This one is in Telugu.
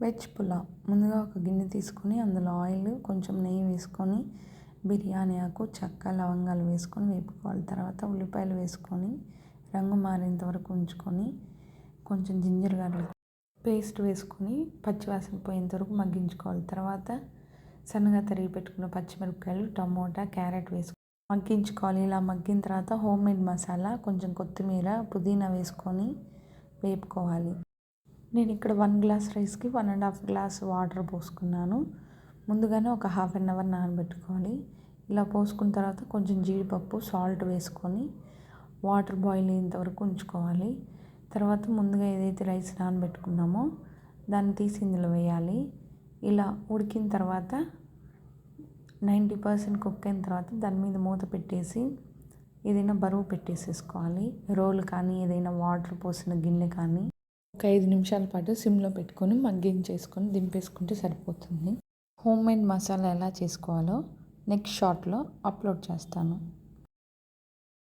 వెజ్ పులావ్ ముందుగా ఒక గిన్నె తీసుకొని అందులో ఆయిల్ కొంచెం నెయ్యి వేసుకొని బిర్యానీ ఆకు చెక్క లవంగాలు వేసుకొని వేపుకోవాలి. తర్వాత ఉల్లిపాయలు వేసుకొని రంగు మారేంత వరకు ఉంచుకొని కొంచెం జింజర్ గార్లిక్ పేస్ట్ వేసుకొని పచ్చివాసన పోయేంత వరకు మగ్గించుకోవాలి. తర్వాత సన్నగా తరిగి పెట్టుకున్న పచ్చిమిరపకాయలు, టమోటా, క్యారెట్ వేసుకొని మగ్గించుకోవాలి. ఇలా మగ్గిన తర్వాత హోమ్ మేడ్ మసాలా, కొంచెం కొత్తిమీర, పుదీనా వేసుకొని వేపుకోవాలి. నేను ఇక్కడ 1 గ్లాస్ రైస్కి 1.5 గ్లాస్ వాటర్ పోసుకున్నాను. ముందుగానే ఒక హాఫ్ అన్ అవర్ నానబెట్టుకోవాలి. ఇలా పోసుకున్న తర్వాత కొంచెం జీడిపప్పు, సాల్ట్ వేసుకొని వాటర్ బాయిల్ అయ్యేంత వరకు ఉంచుకోవాలి. తర్వాత ముందుగా ఏదైతే రైస్ నానబెట్టుకున్నామో దాన్ని తీసి ఇందులో వేయాలి. ఇలా ఉడికిన తర్వాత 90% కుక్ అయిన తర్వాత దాని మీద మూత పెట్టేసి ఏదైనా బరువు పెట్టేసేసుకోవాలి. రోల్ కానీ ఏదైనా వాటర్ పోసిన గిన్నె కానీ ఒక 5 నిమిషాల పాటు సిమ్లో పెట్టుకొని మగ్గించేసుకొని దింపేసుకుంటే సరిపోతుంది. హోమ్ మేడ్ మసాలా ఎలా చేసుకోవాలో నెక్స్ట్ షార్ట్లో అప్లోడ్ చేస్తాను.